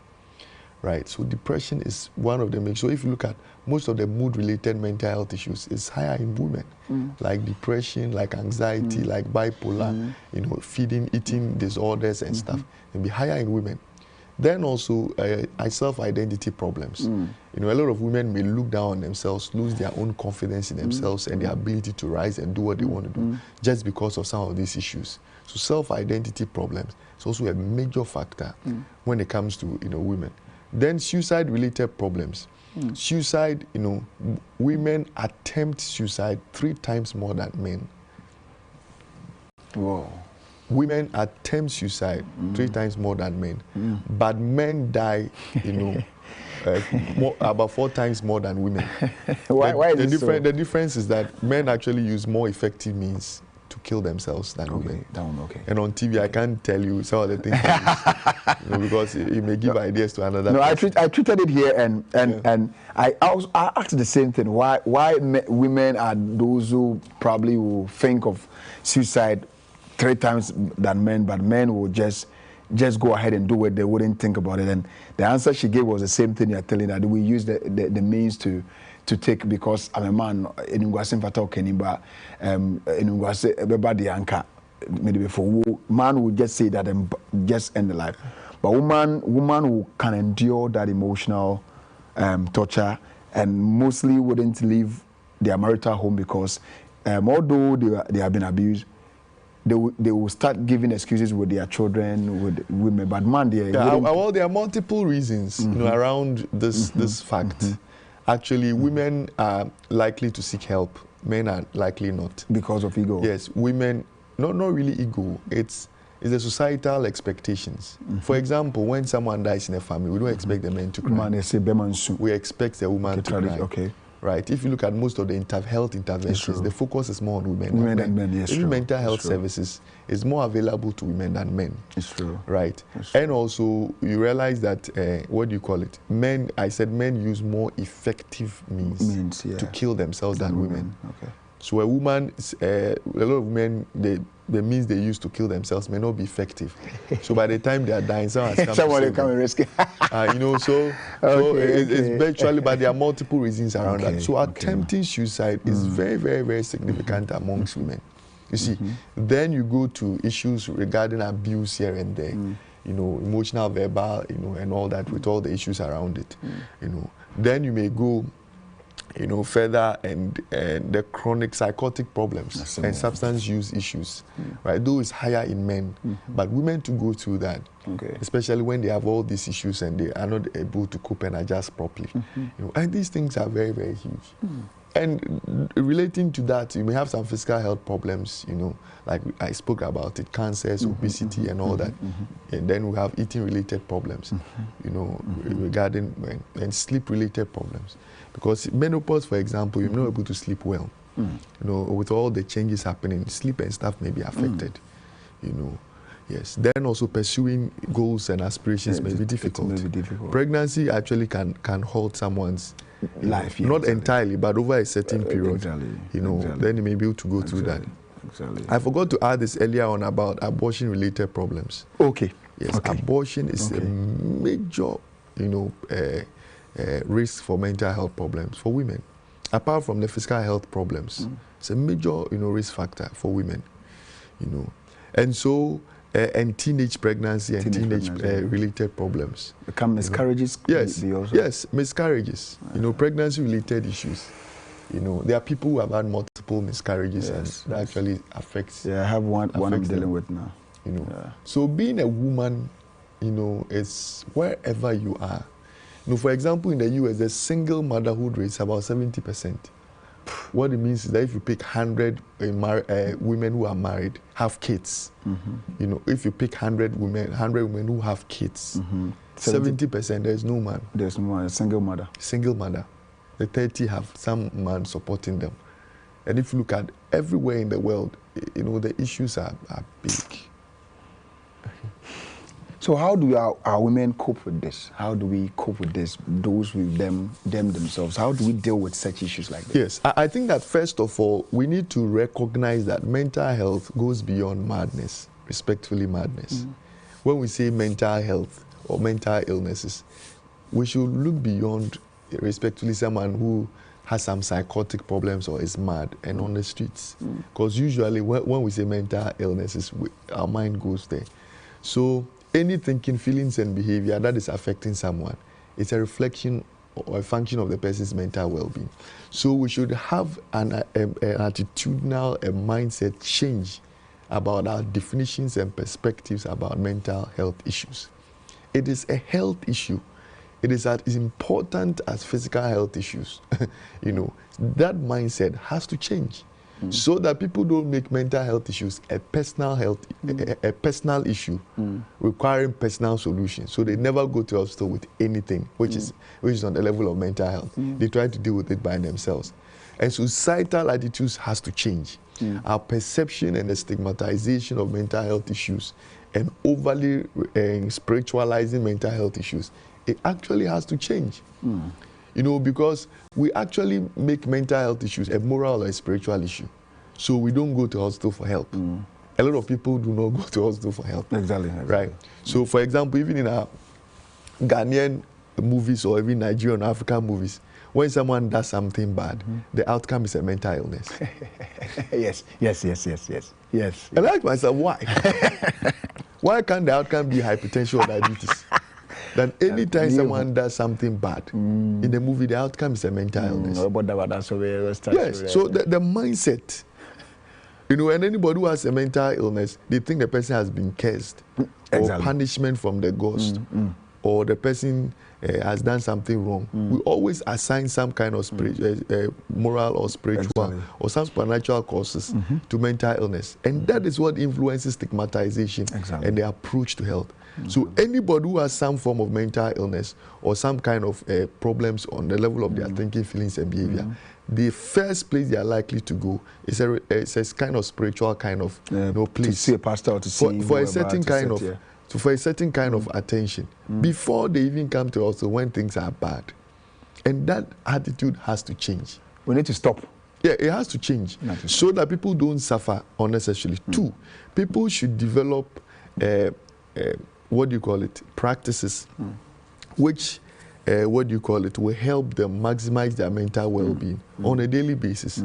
right? So depression is one of them. So if you look at most of the mood-related mental health issues, it's higher in women, like depression, like anxiety, like bipolar, eating disorders and stuff. It'll be higher in women. Then also, self-identity problems. A lot of women may look down on themselves, lose their own confidence in themselves and their ability to rise and do what they want to do, just because of some of these issues. So self-identity problems is also a major factor when it comes to women. Then suicide-related problems. Suicide, women attempt suicide 3 times more than men. Whoa. Women attempt suicide 3 times more than men, but men die, about 4 times more than women. Why is it so? The difference is that men actually use more effective means to kill themselves than women. Okay. And on TV, I can't tell you some of the things because it may give ideas to another. No, person. I tweeted it here, and I asked the same thing. Why women are those who probably will think of suicide 3 times than men, but men will just go ahead and do it. They wouldn't think about it. And the answer she gave was the same thing you're telling, that we use the means to take, because I'm a man. Man will just say that and just end the life, but woman can endure that emotional torture, and mostly wouldn't leave their marital home, because although they have been abused, they will start giving excuses with their children, with women. But man, well, there are multiple reasons around this fact. Actually, women are likely to seek help. Men are likely not. Because of ego? Yes, women, not really ego. It's the societal expectations. For example, when someone dies in a family, we don't expect the men to cry. We expect the woman to cry. Okay. Right. If you look at most of the health interventions, the focus is more on women than men. Yes, even mental health services is more available to women than men. It's true. Right. It's true. And also, you realize that, what do you call it? Men use more effective means to kill themselves than women. Okay. So a woman, a lot of men, the means they use to kill themselves may not be effective. So by the time they are dying, someone will come and rescue. It's virtually, but there are multiple reasons around that. So attempting suicide is very, very, very significant amongst women. You see, then you go to issues regarding abuse here and there, emotional, verbal, and all that, with all the issues around it. Then you may go further and the chronic psychotic problems and substance use issues, right? Though it's higher in men, but women to go through that, especially when they have all these issues and they are not able to cope and adjust properly. And these things are very, very huge. And relating to that, you may have some physical health problems, you know, like I spoke about it, cancers, obesity, and all that. And then we have eating-related problems, you know, regarding and sleep-related problems. Because menopause, for example, you're not able to sleep well. You know, with all the changes happening, sleep and stuff may be affected, you know. Yes. Then also pursuing goals and aspirations may be difficult. Pregnancy actually can halt someone's life, not entirely, but over a certain period, you know, then you may be able to go through that. I forgot to add this earlier on about abortion-related problems. Okay. Yes, abortion is a major, you know, risk for mental health problems for women. Apart from the physical health problems, it's a major, you know, risk factor for women, you know. And so, and teenage pregnancy and teenage related problems. Become miscarriages? Yes, yes, miscarriages. You know, pregnancy-related issues. You know, there are people who have had multiple miscarriages, and that actually affects. Yeah, I have one I'm dealing with now. You know, so being a woman, you know, is wherever you are. You know, for example, in the US, the single motherhood rate is about 70%. What it means is that if you pick 100 women who are married, have kids, you know, if you pick 100 women who have kids, 70% there's no man. There's no man, a single mother. Single mother. The 30 have some man supporting them. And if you look at everywhere in the world, you know, the issues are big. So how do our women cope with this? How do we cope with this? Those with them themselves. How do we deal with such issues like this? Yes, I think that first of all, we need to recognize that mental health goes beyond madness, respectfully madness. When we say mental health or mental illnesses, we should look beyond respectfully someone who has some psychotic problems or is mad and on the streets. Because usually when we say mental illnesses, our mind goes there. So any thinking, feelings, and behavior that is affecting someone, it's a reflection or a function of the person's mental well-being. So we should have an attitudinal, a mindset change about our definitions and perspectives about mental health issues. It is a health issue. It is as important as physical health issues. You know, that mindset has to change. So that people don't make mental health issues a personal health, a personal issue requiring personal solutions. So they never go to hospital with anything which is on the level of mental health. They try to deal with it by themselves. And societal attitudes has to change. Our perception and the stigmatization of mental health issues and overly spiritualizing mental health issues, it actually has to change. You know, because we actually make mental health issues a moral or a spiritual issue. So we don't go to hospital for help. A lot of people do not go to hospital for help. Exactly. Right. So, for example, even in our Ghanaian movies or even Nigerian or African movies, when someone does something bad, the outcome is a mental illness. Yes. And I ask myself, why? Why can't the outcome be hypertension or diabetes? Then anytime someone does something bad in the movie, the outcome is a mental illness. Yes, so the mindset, you know, and anybody who has a mental illness, they think the person has been cursed or punishment from the ghost or the person has done something wrong. We always assign some kind of moral or spiritual or some supernatural causes to mental illness. And that is what influences stigmatization and the approach to health. So anybody who has some form of mental illness or some kind of problems on the level of their thinking, feelings, and behavior, the first place they are likely to go is a kind of spiritual kind of place. To see a pastor or to see for a certain kind of for a certain kind of attention before they even come to us when things are bad. And that attitude has to change. We need to stop. Yeah, it has to change so that people don't suffer unnecessarily. Two, people should develop what do you call it, practices which will help them maximize their mental well-being on a daily basis.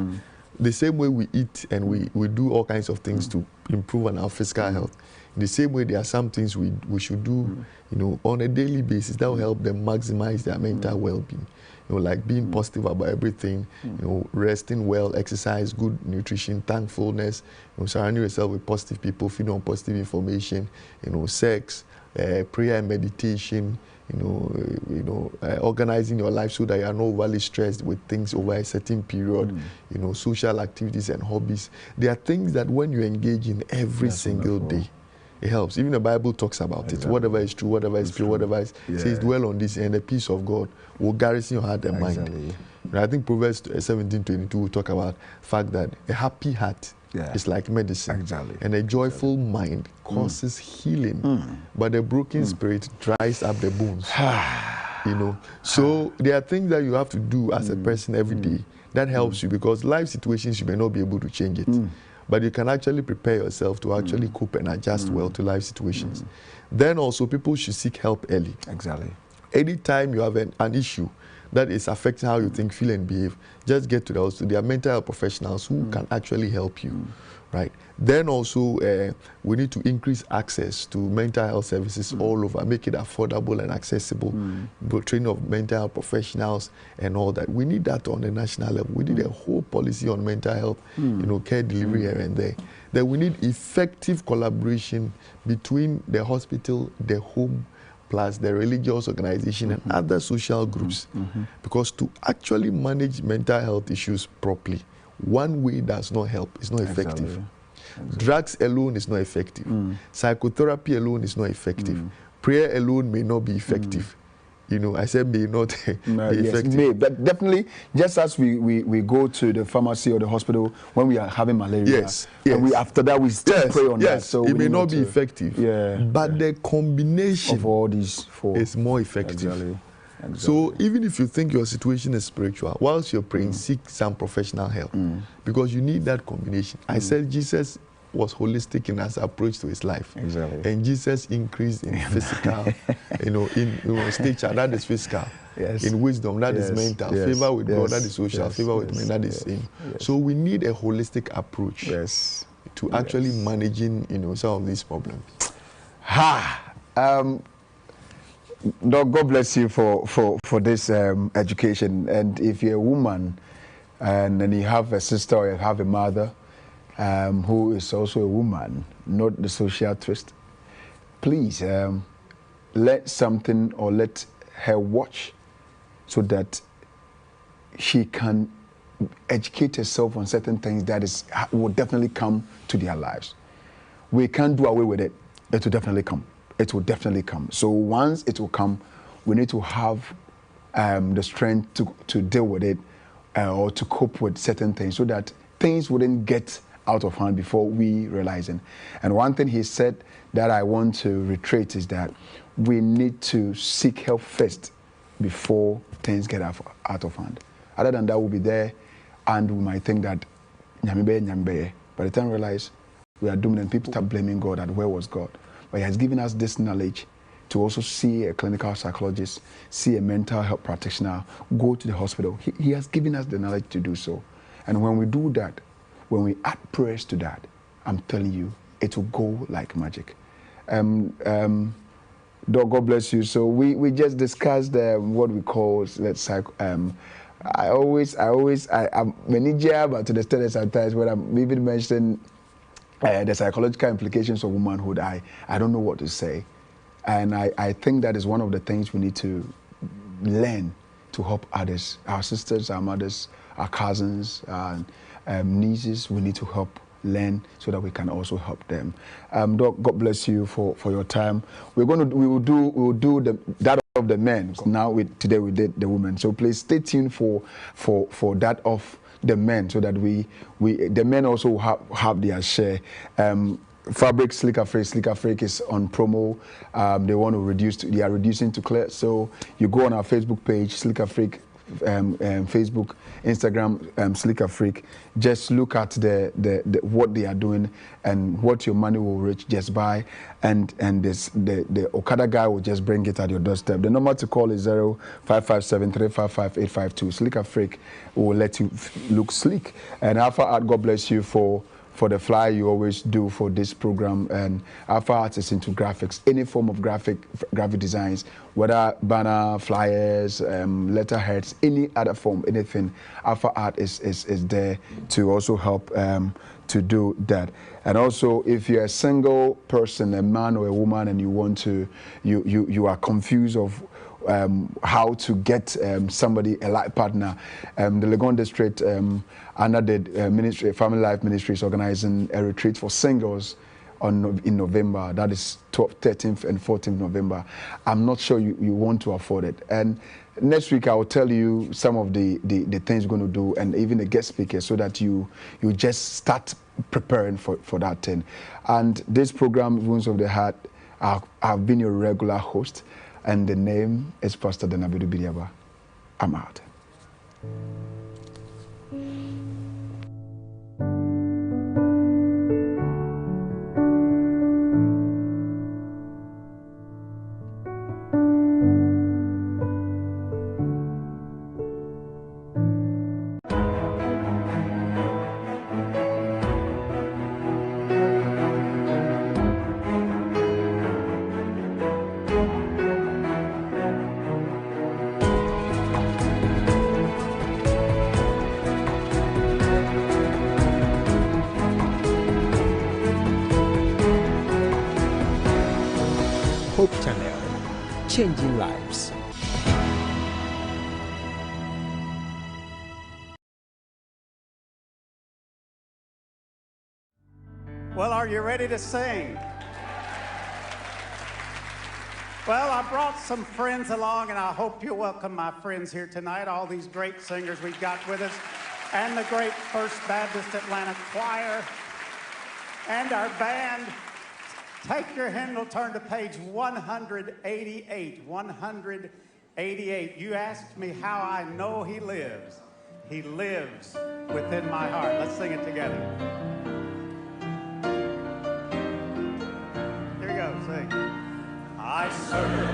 The same way we eat and we do all kinds of things to improve on our physical health. In the same way, there are some things we should do, you know, on a daily basis that will help them maximize their mental well-being. You know, like being positive about everything, you know, resting well, exercise, good nutrition, thankfulness, you know, surrounding yourself with positive people, feeding on positive information, you know, sex, prayer and meditation, organizing your life so that you are not overly stressed with things over a certain period, social activities and hobbies. There are things that when you engage in every single day, it helps. Even the Bible talks about it. Whatever is true, whatever is pure, whatever is says, dwell on this, and the peace of God will garrison your heart and mind. And I think Proverbs 17:22 will talk about the fact that a happy heart is like medicine, and a joyful mind causes healing, but a broken spirit dries up the bones. So there are things that you have to do as a person every day that helps you, because life situations you may not be able to change it. But you can actually prepare yourself to actually cope and adjust well to life situations. Then also people should seek help early. Anytime you have an issue that is affecting how you think, feel and behave, just get to the hospital. There are mental health professionals who can actually help you, right? Then also we need to increase access to mental health services all over, make it affordable and accessible, training of mental health professionals and all that. We need that on the national level. We need a whole policy on mental health, care delivery here and there. Then we need effective collaboration between the hospital, the home, plus the religious organization and other social groups. Because to actually manage mental health issues properly, one way does not help, it's not effective. Drugs alone is not effective. Psychotherapy alone is not effective. Prayer alone may not be effective. I said may not be effective. May, but definitely, just as we go to the pharmacy or the hospital when we are having malaria, and after that we still pray on that. So it may not be effective, but the combination of all these four is more effective. So even if you think your situation is spiritual, whilst you're praying, seek some professional help, because you need that combination. I said Jesus was holistic in his approach to his life. And Jesus increased in physical, in stature, that is physical. In wisdom, that is mental. Favor with God, that is social. Favor with men, that is sin. So we need a holistic approach to actually managing, some of these problems. Doc, God bless you for this education. And if you're a woman and then you have a sister or you have a mother who is also a woman, not the social twist, please let something or let her watch so that she can educate herself on certain things that will definitely come to their lives. We can't do away with it. It will definitely come. It will definitely come. So once it will come, we need to have the strength to deal with it or to cope with certain things so that things wouldn't get out of hand before we realize it. And one thing he said that I want to reiterate is that we need to seek help first before things get out of hand. Other than that, we'll be there and we might think that nyambe. By the time we realize we are doomed and people start blaming God that where was God? But he has given us this knowledge to also see a clinical psychologist, see a mental health practitioner, go to the hospital. He has given us the knowledge to do so. And when we do that, when we add prayers to that, I'm telling you, it will go like magic. Doc, God bless you. So we just discussed what we call, I'm manager, but to the extent sometimes when I'm even mentioning the psychological implications of womanhood, I don't know what to say. And I think that is one of the things we need to learn to help others, our sisters, our mothers, our cousins, nieces. We need to help learn so that we can also help them. Doc, God bless you for your time. We will do that of the men. Now today we did the women. So please stay tuned for that of the men, so that the men also have their share. Fabric Slicker Freak is on promo. They want to reduce. They are reducing to clear. So you go on our Facebook page, Slicker Freak, Facebook, Instagram, Slicker Freak. Just look at the what they are doing and what your money will reach. Just buy, and the Okada guy will just bring it at your doorstep. The number to call is 0557-355-852. Slicker Freak will let you look sleek. And Alpha Art, God bless you for the flyer you always do for this program. And Alpha Art is into graphics, any form of graphic designs, whether banner, flyers, letterheads, any other form, anything. Alpha Art is there to also help to do that. And also, if you're a single person, a man or a woman, and you want to, you are confused of how to get somebody, a life partner. The Legon District, under the ministry, Family Life Ministry, is organizing a retreat for singles in November. That is 13th and 14th November. I'm not sure you want to afford it. And next week I will tell you some of the things we're going to do, and even the guest speakers, so that you just start preparing for that thing. And this program, Wounds of the Heart, I've been your regular host, and the name is Pastor Danabidu Bidiaba. I'm out. Hope Channel, changing lives. Well, are you ready to sing? Well, I brought some friends along, and I hope you welcome my friends here tonight, all these great singers we've got with us, and the great First Baptist Atlanta Choir, and our band. Take your hymnal, turn to page 188. 188. You asked me how I know he lives. He lives within my heart. Let's sing it together. Here we go, sing. I serve a